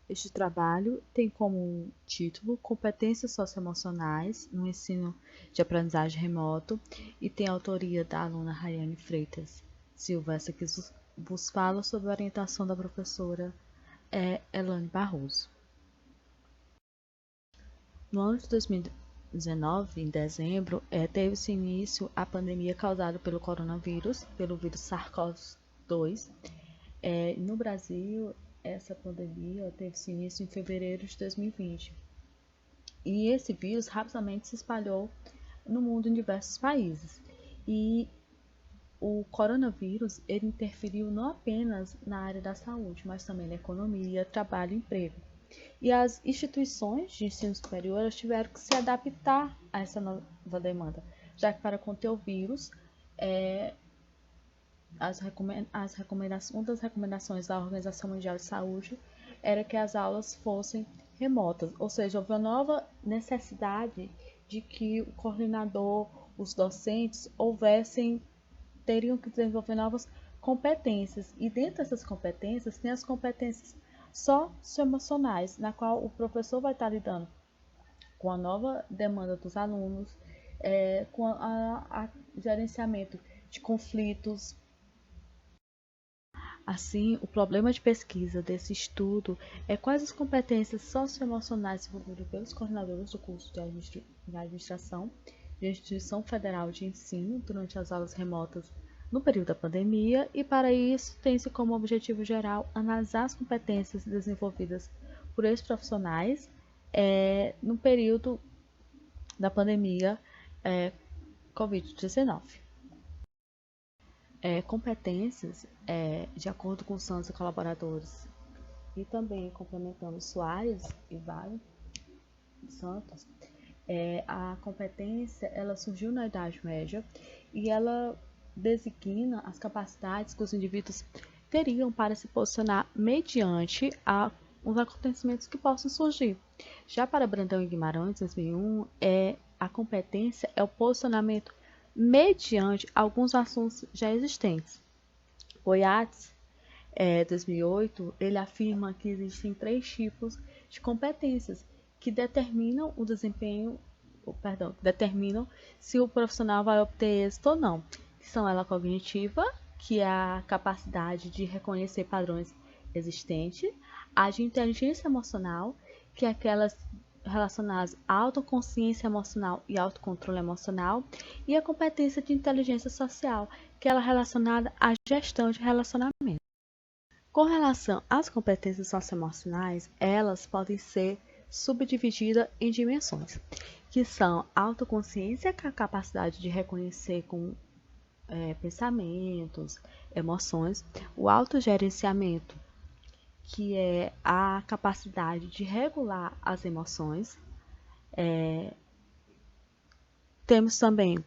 Este trabalho tem como título Competências Socioemocionais no Ensino de Aprendizagem Remoto e tem autoria da aluna Rayane Freitas Silva, essa que vos fala sob a orientação da professora Elane Barroso. No ano de 2019, em dezembro, teve-se início a pandemia causada pelo coronavírus, pelo vírus SARS-CoV-2. No Brasil, essa pandemia teve-se início em fevereiro de 2020. E esse vírus rapidamente se espalhou no mundo em diversos países. E o coronavírus ele interferiu não apenas na área da saúde, mas também na economia, trabalho e emprego. E as instituições de ensino superior tiveram que se adaptar a essa nova demanda, já que para conter o vírus, uma das recomendações da Organização Mundial de Saúde era que as aulas fossem remotas, ou seja, houve uma nova necessidade de que o coordenador, os docentes, teriam que desenvolver novas competências. E dentro dessas competências, tem as competências socioemocionais, na qual o professor vai estar lidando com a nova demanda dos alunos, com a gerenciamento de conflitos. Assim, o problema de pesquisa desse estudo é quais as competências socioemocionais desenvolvidas pelos coordenadores do curso de administração de Instituição Federal de Ensino durante as aulas remotas no período da pandemia, e para isso tem-se como objetivo geral analisar as competências desenvolvidas por esses profissionais no período da pandemia Covid-19. Competências, de acordo com os seus colaboradores e também complementando Soares e Vale Santos, a competência ela surgiu na Idade Média e ela designa as capacidades que os indivíduos teriam para se posicionar mediante os acontecimentos que possam surgir. Já para Brandão e Guimarães, 2001, a competência é o posicionamento mediante alguns assuntos já existentes. Boiates, 2008, ele afirma que existem 3 tipos de competências que determinam o desempenho, determinam se o profissional vai obter êxito ou não. Que são ela cognitiva, que é a capacidade de reconhecer padrões existentes, a de inteligência emocional, que é aquelas relacionadas à autoconsciência emocional e autocontrole emocional, e a competência de inteligência social, que é ela relacionada à gestão de relacionamento. Com relação às competências socioemocionais, elas podem ser subdivididas em dimensões, que são a autoconsciência, que é a capacidade de reconhecer com pensamentos, emoções, o autogerenciamento, que é a capacidade de regular as emoções. Temos também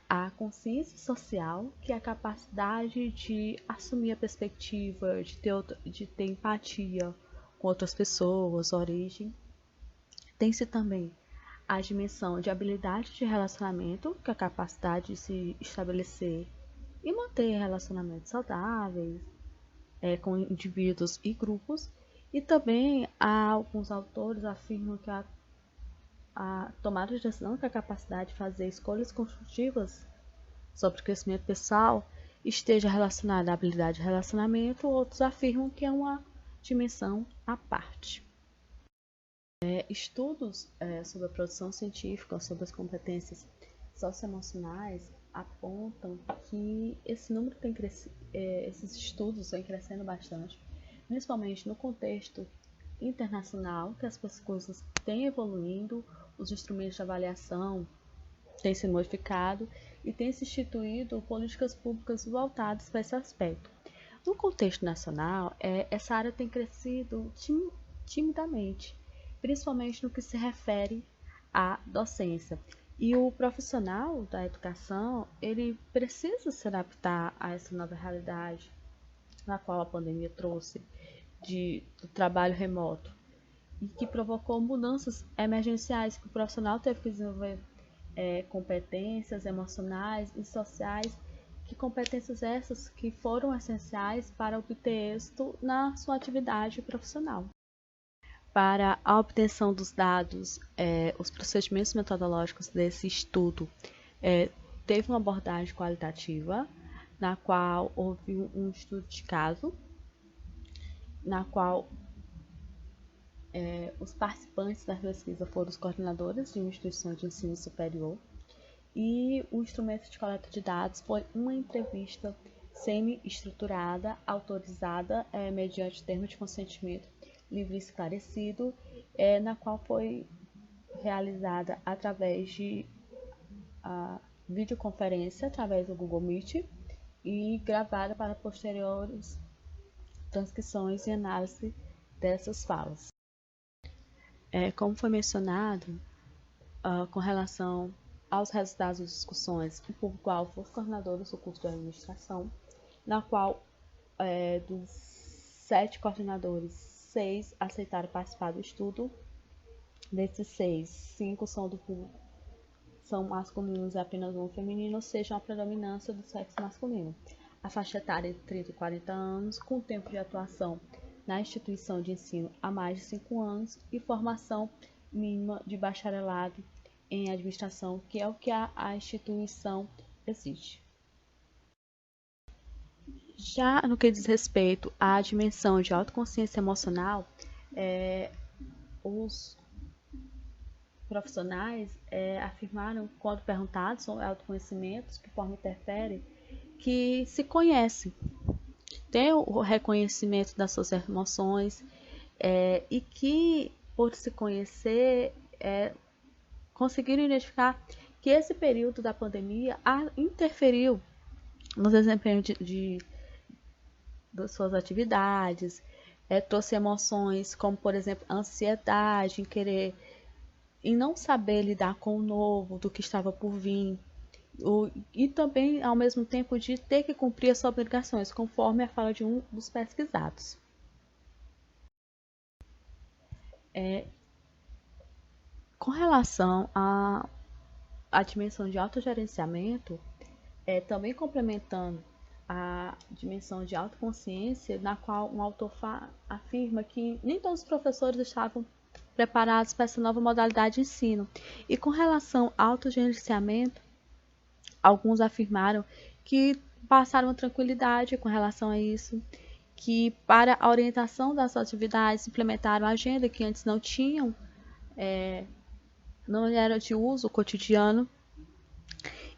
a consciência social, que é a capacidade de assumir a perspectiva, de ter empatia com outras pessoas, origem. Tem-se também a dimensão de habilidade de relacionamento, que é a capacidade de se estabelecer e manter relacionamentos saudáveis com indivíduos e grupos. E também alguns autores afirmam que a tomada de decisão, que é a capacidade de fazer escolhas construtivas sobre o crescimento pessoal, esteja relacionada à habilidade de relacionamento, outros afirmam que é uma dimensão à parte. Estudos sobre a produção científica, sobre as competências socioemocionais, apontam que esse número tem esses estudos vêm crescendo bastante, principalmente no contexto internacional, que as coisas têm evoluindo, os instrumentos de avaliação têm se modificado e têm se instituído políticas públicas voltadas para esse aspecto. No contexto nacional, essa área tem crescido timidamente, principalmente no que se refere à docência. E o profissional da educação, ele precisa se adaptar a essa nova realidade na qual a pandemia trouxe do trabalho remoto e que provocou mudanças emergenciais que o profissional teve que desenvolver competências emocionais e sociais, que competências essas que foram essenciais para obter êxito na sua atividade profissional. para a obtenção dos dados, os procedimentos metodológicos desse estudo teve uma abordagem qualitativa, na qual houve um estudo de caso, na qual os participantes da pesquisa foram os coordenadores de uma instituição de ensino superior, e o instrumento de coleta de dados foi uma entrevista semi-estruturada, autorizada mediante termo de consentimento livre e esclarecido, na qual foi realizada através de videoconferência, através do Google Meet, e gravada para posteriores transcrições e análise dessas falas. Como foi mencionado, com relação aos resultados das discussões, o público-alvo foi os coordenadores do curso de administração, na qual, dos 7 coordenadores, 6 aceitaram participar do estudo. Desses 6, 5 são masculinos e apenas um feminino, ou seja, uma predominância do sexo masculino. A faixa etária é de 30 e 40 anos, com tempo de atuação na instituição de ensino há mais de 5 anos e formação mínima de bacharelado em administração, que é o que a instituição exige. Já no que diz respeito à dimensão de autoconsciência emocional, os profissionais afirmaram, quando perguntados sobre autoconhecimentos, que forma interfere, que se conhecem, tem o reconhecimento das suas emoções e que, por se conhecer, conseguiram identificar que esse período da pandemia interferiu no desempenho das suas atividades, trouxe emoções como, por exemplo, ansiedade em não saber lidar com o novo, do que estava por vir, e também, ao mesmo tempo, de ter que cumprir as suas obrigações, conforme a fala de um dos pesquisados. Com relação à dimensão de autogerenciamento, também complementando a dimensão de autoconsciência, na qual um autor afirma que nem todos os professores estavam preparados para essa nova modalidade de ensino. E com relação ao autogerenciamento, alguns afirmaram que passaram tranquilidade com relação a isso, que para a orientação das atividades implementaram a agenda que antes não tinham, não era de uso cotidiano,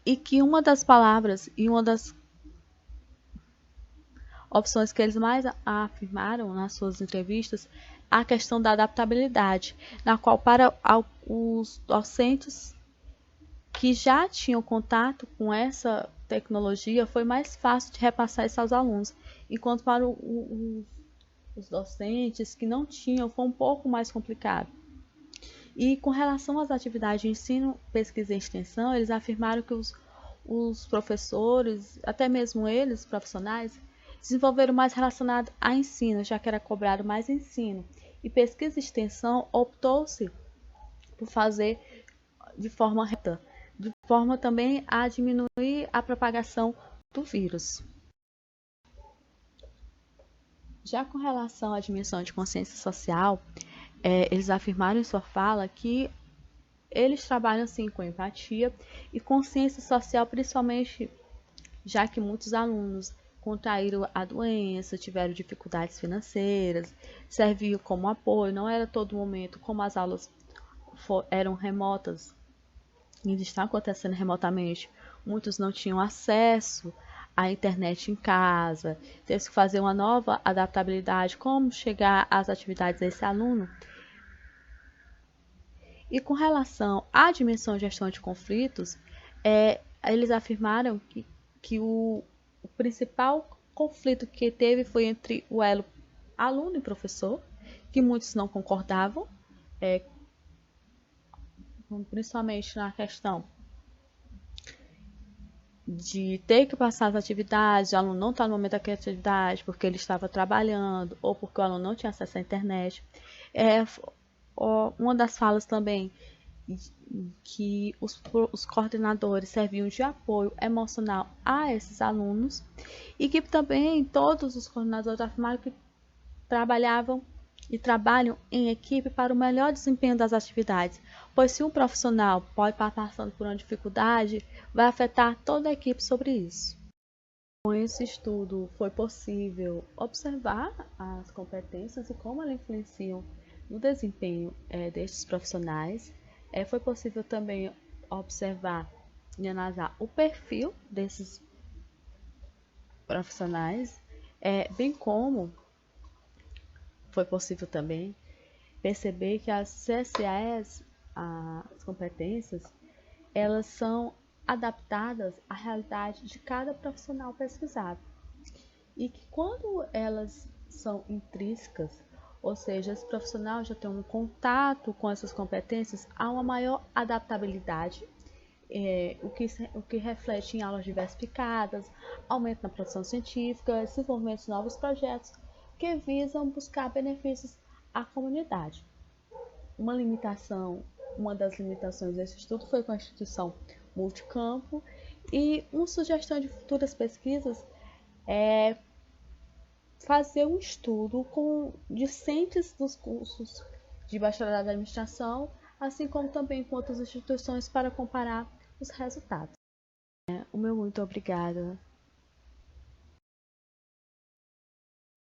e que uma das palavras e uma das opções que eles mais afirmaram nas suas entrevistas, a questão da adaptabilidade, na qual para os docentes que já tinham contato com essa tecnologia foi mais fácil de repassar isso aos alunos, enquanto para os docentes que não tinham foi um pouco mais complicado. E com relação às atividades de ensino, pesquisa e extensão, eles afirmaram que os professores, até mesmo eles, profissionais, desenvolveram mais relacionado a ensino, já que era cobrado mais ensino. E pesquisa e extensão optou-se por fazer de forma reta, de forma também a diminuir a propagação do vírus. Já com relação à dimensão de consciência social, eles afirmaram em sua fala que eles trabalham sim com empatia e consciência social, principalmente já que muitos alunos contraíram a doença, tiveram dificuldades financeiras, serviu como apoio, não era todo momento, como as aulas eram remotas, e estão acontecendo remotamente, muitos não tinham acesso à internet em casa, teve que fazer uma nova adaptabilidade, como chegar às atividades desse aluno. E com relação à dimensão de gestão de conflitos, eles afirmaram que o principal conflito que teve foi entre o elo aluno e professor, que muitos não concordavam, principalmente na questão de ter que passar as atividades, o aluno não está no momento da atividade porque ele estava trabalhando ou porque o aluno não tinha acesso à internet. Uma das falas também que os coordenadores serviam de apoio emocional a esses alunos e que também todos os coordenadores afirmaram que trabalhavam e trabalham em equipe para o melhor desempenho das atividades, pois se um profissional pode estar passando por uma dificuldade, vai afetar toda a equipe sobre isso. Com esse estudo, foi possível observar as competências e como elas influenciam no desempenho destes profissionais. Foi possível também observar e analisar o perfil desses profissionais, bem como foi possível também perceber que as CSAs, as competências, elas são adaptadas à realidade de cada profissional pesquisado. E que quando elas são intrínsecas, ou seja, esse profissional já tem um contato com essas competências, há uma maior adaptabilidade, o que reflete em aulas diversificadas, aumento na produção científica, desenvolvimento de novos projetos que visam buscar benefícios à comunidade. Uma das limitações desse estudo foi a constituição multicampo, e uma sugestão de futuras pesquisas é fazer um estudo com discentes dos cursos de bacharelado em administração, assim como também com outras instituições para comparar os resultados. O meu muito obrigada.